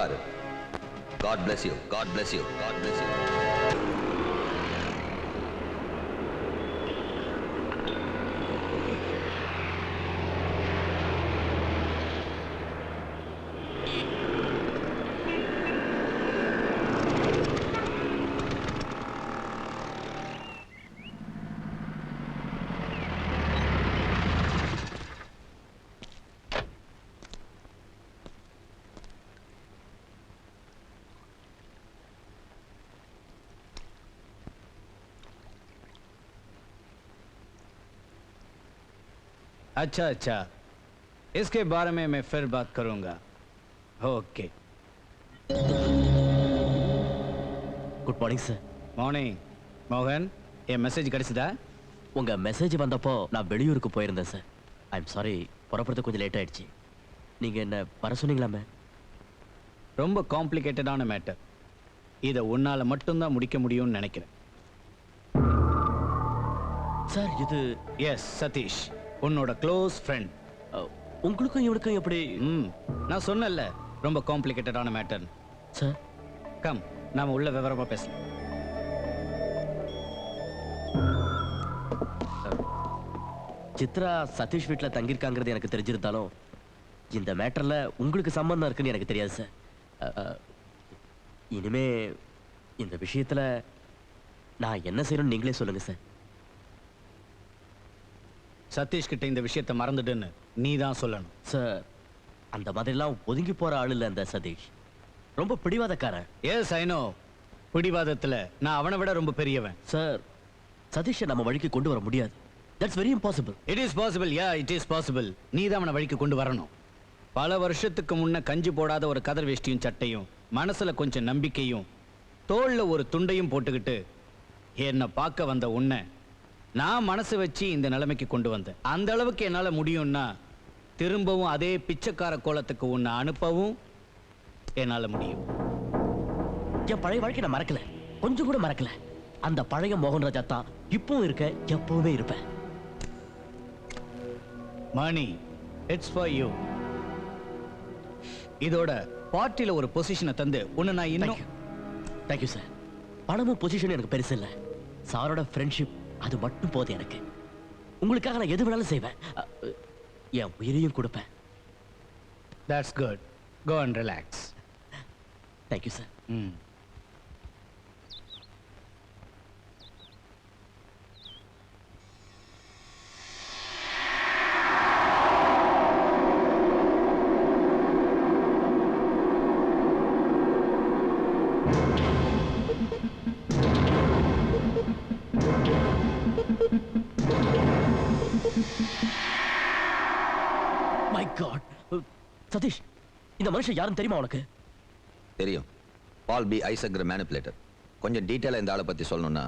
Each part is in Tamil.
பாரு. God bless you. God bless you. God bless you. अच्छा अच्छा, इसके बारे में मैं फिर बात करूंगा. Okay. Good morning sir. Morning. மோகன், என் மெசேஜ் கிடைச்சதா? உங்க மெசேஜ் வந்தப்போ நான் வெளியூருக்கு போயிருந்தேன் சார். ஐ எம் சாரி, புறப்படுறது கொஞ்சம் லேட் ஆயிடுச்சு. நீங்க என்ன வர சொன்னீங்களாமே? ரொம்ப காம்ப்ளிகேட்டடான மேட்டர். இதை உன்னால மட்டும்தான் முடிக்க முடியும்னு நினைக்கிறேன். சார் இது எஸ், சதீஷ் உன்னோட க்ளோஸ் ஃப்ரெண்ட். உங்களுக்கும் இவனுக்கும் எப்படி? நான் சொன்னேன்ல, ரொம்ப காம்ப்ளிகேட்டடான மேட்டர். சார் கம், நாம உள்ள விவரமா பேசலாம். சித்ரா சதீஷ் வீட்டில் தங்கியிருக்காங்கிறது எனக்கு தெரிஞ்சிருந்தாலும் இந்த மேட்டர்ல உங்களுக்கு சம்பந்தம் இருக்குன்னு எனக்கு தெரியாது சார். இனிமே இந்த விஷயத்துல நான் என்ன செய்யணும்னு நீங்களே சொல்லுங்க சார். சதீஷ் கிட்ட இந்த விஷயத்தை மறந்துடுன்னு நீ தான் சொல்லணும். சார், அந்த மாதிரிலாம் ஒதுங்கி போற ஆள் இல்ல அந்த சதீஷ். ரொம்ப பிடிவாதக்காரன். S I know. பிடிவாதத்துல நான் அவனை விட ரொம்ப பெரியவன். சார், சதீஷை நம்ம வழிக்கு கொண்டு வர முடியாது. That's very impossible. It is possible. Yeah, it is possible. நீ தான் அவனை வழிக்கு கொண்டு வரணும். பல வருஷத்துக்கு முன்ன கஞ்சி போடாத ஒரு கதர் வேஷ்டியும் சட்டையும், மனசுல கொஞ்சம் நம்பிக்கையும், தோல்ல ஒரு துண்டையும் போட்டுக்கிட்டு என்னை பார்க்க வந்த உன்னை நான் மனசு வச்சு இந்த நிலைமைக்கு கொண்டு வந்தேன். அந்த அளவுக்கு என்னால முடியும்னா திரும்பவும் அதே பிச்சைக்கார கோலத்துக்கு உன்னை அனுப்பவும் என்னால முடியும். என் பழைய வாழ்க்கை நான் மறக்கல, கொஞ்சம் கூட மறக்கல. அந்த பழைய மோகன் ராஜா தான் இப்பவும் இருக்க, எப்பவுமே இருப்பேன். மணி, இட்ஸ் ஃபார் யூ. இதோட பார்ட்டில ஒரு பொசிஷனை தந்து உன்னை நான் இன்னும். Thank you sir. பணமும் பொசிஷனும் எனக்கு பெருசு இல்லை. சாரோட ஃப்ரெண்ட்ஷிப் அது மட்டும் போதும் எனக்கு. உங்களுக்காக நான் எது வேணாலும் செய்வேன். என் உயிரையும் கொடுப்பேன். That's good. Go and relax. Thank you, sir. My God. Satish, இந்த மனுஷன் யாரும் தெரியுமா உனக்கு? தெரியும். பால் பி ஐசக்ர மேனிபுலேட்டர். கொஞ்சம் டீட்டெயிலாக இந்த ஆளை பற்றி சொல்லணும்னா,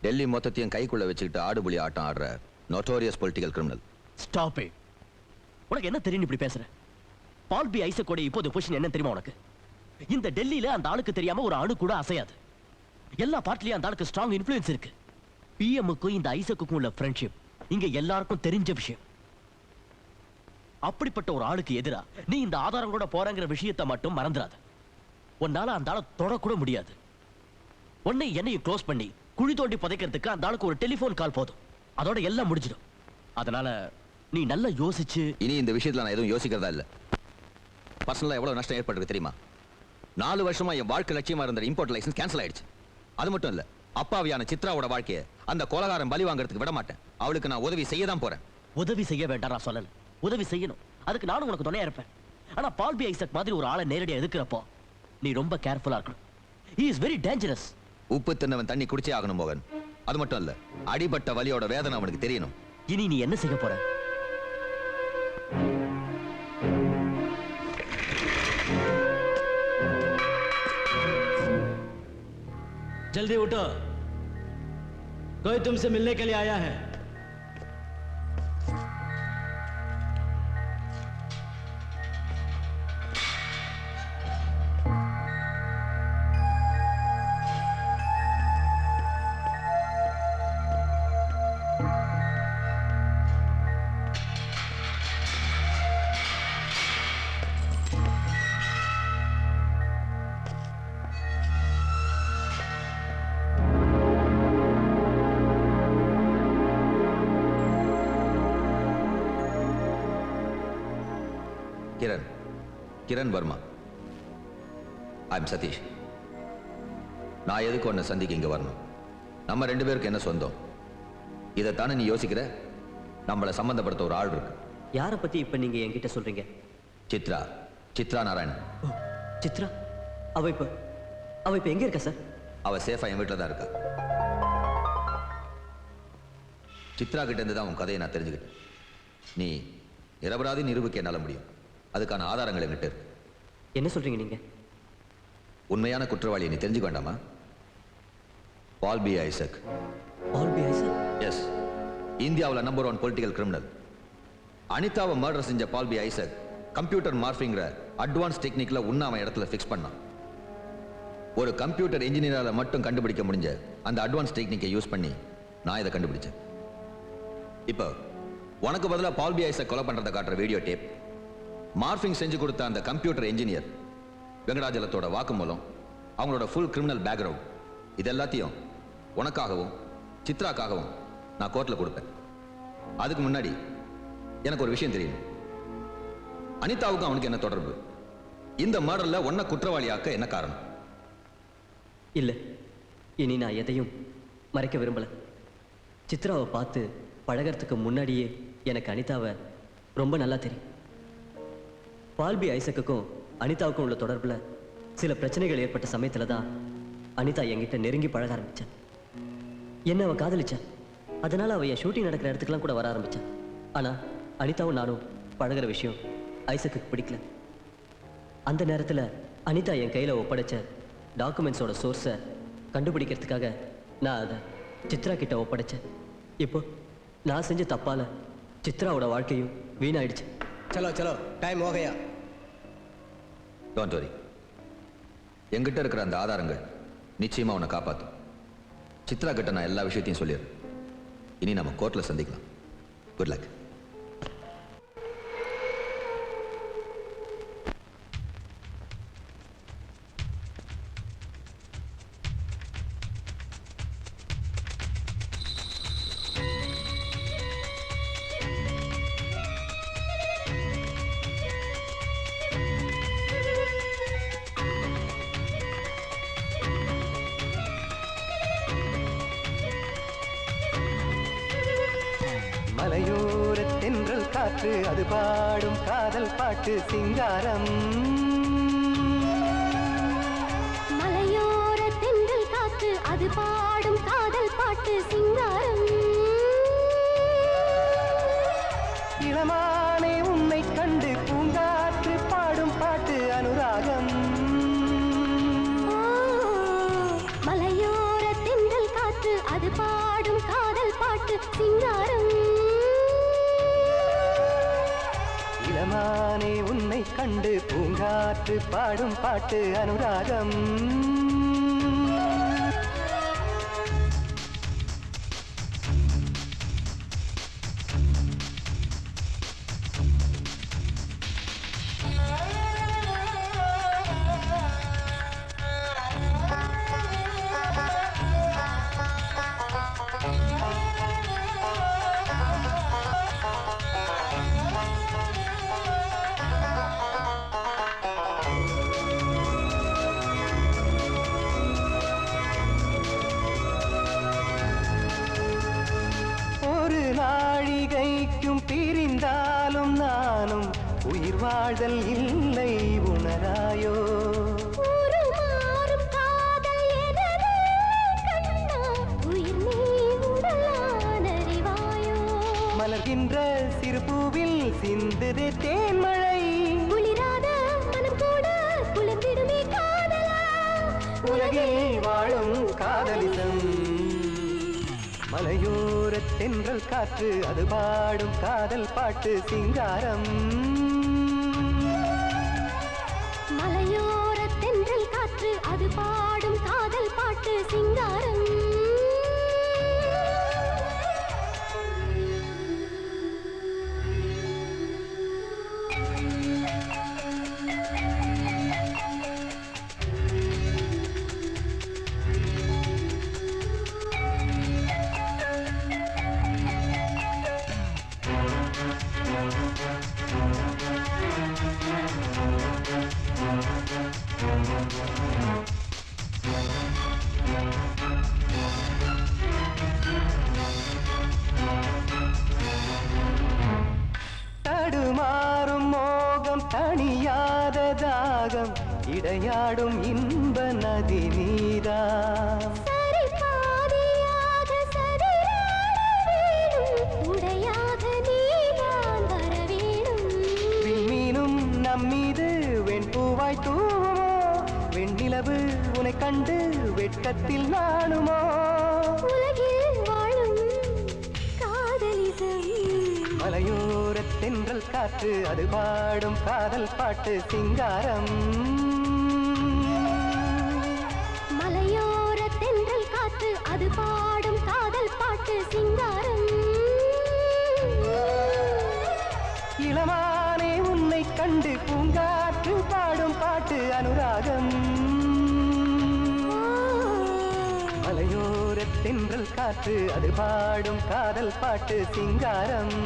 டெல்லி மொத்தத்தையும் கைக்குள்ள வச்சுக்கிட்டு ஆடுபுலி ஆட்டம் ஆடுற notorious political criminal. Stop it. உனக்கு என்ன தெரியும் இப்படி பேசுற? பால் பி ஐசக்கோட இப்போது பொசிஷன் என்ன தெரியுமா உனக்கு? இந்த டெல்லியில அந்த ஆளுக்கு தெரியாம ஒரு அணு கூட அசையாது. எல்லா பார்ட்லயும் அந்த ஆளுக்கு ஸ்ட்ராங் இன்ஃப்ளூயன்ஸ் இருக்கு. பிஎம்முக்கும் இந்த ஐசக்குக்கும் உள்ள ஃப்ரெண்ட்ஷிப் இங்க எல்லாருக்கும் தெரிஞ்ச விஷயம். அப்படிப்பட்ட ஒரு ஆளுக்கு எதிரா நீ இந்த ஆதாரங்களோட போறங்கிற விஷயத்தை மட்டும் மறந்துடாத. உன்னால அந்த ஆளை தொடக்கூட முடியாது. உன்னை என்னையும் க்ளோஸ் பண்ணி குழி தோண்டி புதைக்கிறதுக்கு அந்த ஆளுக்கு ஒரு டெலிபோன் கால் போதும். அதோட எல்லாம் முடிஞ்சிடும். அதனால நீ நல்லா யோசிச்சு. இனி இந்த விஷயத்துல நான் எதுவும் யோசிக்கிறதா இல்ல. பர்சனலா எவ்வளவு நஷ்டம் ஏற்பட்டிருக்கு தெரியுமா? 4 வருஷமா என் வாழ்க்கை லட்சியமா இருந்த இம்போர்ட் லைசன்ஸ் கேன்சல் ஆயிடுச்சு. அது மட்டும் இல்ல, அப்பாவியான சித்ராவோட வாழ்க்கையை அந்த கொலகாரன் பலி வாங்குறதுக்கு விட மாட்டேன். அவளுக்கு நான் உதவி செய்ய தான் போறேன். உதவி செய்ய வேண்டாம் நான் சொல்லல. உதவி செய்யணும். அதுக்கு நானும் உனக்கு துணையா இருப்பேன். ஆனா பால் பி ஐசக் மாதிரி ஒரு ஆளை நேரடியா எதுக்குறப்போ நீ ரொம்ப கேர்ஃபுல்லா இருக்கணும். He is very dangerous. உப்பு தின்னவன் தண்ணி குடிச்சே ஆகணும் மோகன். அது மட்டும் இல்ல, அடிபட்ட வலியோட வேதனை அவனுக்கு தெரியணும். இனி நீ என்ன செய்ய போற? जल्दी उठो, कोई तुमसे मिलने के लिए आया है. கிரண் வர்மா. ஐம் சதீஷ். நான் எதுக்கு உன்னை சந்திக்க இங்க வரணும்? நம்ம 2 பேருக்கு என்ன சொந்தம்? இதைத்தானே நீ யோசிக்கிற? நம்மளை சம்பந்தப்படுத்த ஒரு ஆள் இருக்கு. யாரை பத்தி இப்ப நீங்க என்கிட்ட சொல்றீங்க? சித்ரா நாராயணன். சித்ரா? அவ இப்ப எங்க இருக்கா சார்? அவ சேஃபா என் வீட்டில் தான் இருக்கா. சித்ரா கிட்ட இருந்து தான் உன் கதையை நான் தெரிஞ்சுக்கிட்டேன். நீ நிரபராதி நிரூபிக்க என்னால முடியும். அதுக்கான ஆதாரங்கள் என்கிட்ட இருக்கு. என்ன சொல்றீங்க நீங்க? உண்மையான குற்றவாளியை நீ தெரிஞ்சுக்க வேண்டாமா? பால் பி ஐசக். பால் பி ஐசக்? எஸ், இந்தியாவில் நம்பர் 1 பொலிட்டிக்கல் கிரிமினல். அனிதாவை மர்டர் செஞ்ச பால் பி ஐசக் கம்ப்யூட்டர் மார்பிங்கிற அட்வான்ஸ் டெக்னிக்ல உன்ன அவன் இடத்துல ஃபிக்ஸ் பண்ணான். ஒரு கம்ப்யூட்டர் இன்ஜினியரால மட்டும் கண்டுபிடிக்க முடிஞ்ச அந்த அட்வான்ஸ் டெக்னிக்கை யூஸ் பண்ணி நான் இதை கண்டுபிடிச்சேன். இப்போ உனக்கு பதிலாக பால் பி ஐசக் கொலை பண்றதை காட்டுற வீடியோ டேப், மார்பிங் செஞ்சு கொடுத்த அந்த கம்ப்யூட்டர் இன்ஜினியர் வெங்கடாஜலத்தோட வாக்குமூலம், அவங்களோட ஃபுல் கிரிமினல் பேக்ரவுண்ட், இது எல்லாத்தையும் உனக்காகவும் சித்ராக்காகவும் நான் கோர்ட்ல கொடுப்பேன். அதுக்கு முன்னாடி எனக்கு ஒரு விஷயம் தெரியும். அனிதாவுக்கும் அவனுக்கு என்ன தொடர்பு? இந்த மர்டர்ல உன்னை குற்றவாளியாக்க என்ன காரணம்? இல்ல, இனி நான் எதையும் மறைக்க விரும்பல. சித்ராவை பார்த்து பழகிறதுக்கு முன்னாடியே எனக்கு அனிதாவை ரொம்ப நல்லா தெரியும். பால்பி ஐசக்குக்கும் அனிதாவுக்கும் உள்ள தொடர்புல சில பிரச்சனைகள் ஏற்பட்ட சமயத்துல தான் அனிதா என்கிட்ட நெருங்கி பழக ஆரம்பிச்சான். என்ன அவ காதலிச்சான். அதனால அவ என் ஷூட்டிங் நடக்கிற இடத்துக்குலாம் கூட வர ஆரம்பிச்சான். ஆனா அனிதாவும் நானும் பழகிற விஷயம் ஐசக்கு பிடிக்கல. அந்த நேரத்துல அனிதா என் கையில ஒப்படைச்ச டாக்குமெண்ட்ஸோட சோர்ஸை கண்டுபிடிக்கிறதுக்காக நான் அதை சித்ரா கிட்ட ஒப்படைச்சேன். இப்போ நான் செஞ்ச தப்பால சித்ராவோட வாழ்க்கையும் வீணாயிடுச்சு. चलो चलो टाइम हो गया. Don't worry. என்கிட்ட இருக்கிற அந்த ஆதாரங்கள் நிச்சயமா உன்னை காப்பாற்றும். சித்ரா கிட்ட நான் எல்லா விஷயத்தையும் சொல்லிடுறேன். இனி நம்ம கோர்ட்ல சந்திக்கலாம். Good luck. மலையோர தென்றல் காற்று அது பாடும் காதல் பாட்டு சிங்காரம். மலையோர தென்றல் காற்று அது பாடும் காதல் பாட்டு சிங்காரம். இளமானே உன்னை கண்டு பூங்காற்று பாடும் பாட்டு அனுராகம். மலையோர தென்றல் காற்று அது பாடும் காதல் பாட்டு சிங்காரம். இளமானே உன்னை கண்டு பூங்காற்று பாடும் பாட்டு அனுராகம். நாழிகைக்கும் பிரிந்தாலும் நானும் உயிர் வாழ்தல் இல்லை உணராயோ. மலர்கின்ற சிறு பூவில் சிந்துதே தேன்மழை. உலகில் வாழும் காதலிசம். மலையோர தென்றல் காற்று அது பாடும் காதல் பாட்டு சிங்காரம். மலையோர தென்றல் காற்று அது பாடும் காதல் பாட்டு சிங்காரம். தடுமாறும் மோகம் தணியாத தாகம் இடையாடும் இன்ப நதி நீதா சரி பாதியாக சரியாக வேணும் உடையாக நீதான் வர வேணும் விண்மீனும் நம்மீது வெண்பூவாய் தூவுமோ வெண்ணிலவு உனை கண்டு வெட்கத்தில் நாணுமோ உலகில் வாழும் காதலிசம் மலையோரத் தென்றல் காற்று அது பாடும் காதல் பாட்டு சிங்காரம் மலையோர தென்றல் காற்று அது பாடும் காதல் பாட்டு சிங்காரம் இளமானே உன்னை கண்டு பூங்காற்று பாடும் பாட்டு அனுராகம் மலையோரத் தென்றல் காற்று அது பாடும் காதல் பாட்டு சிங்காரம்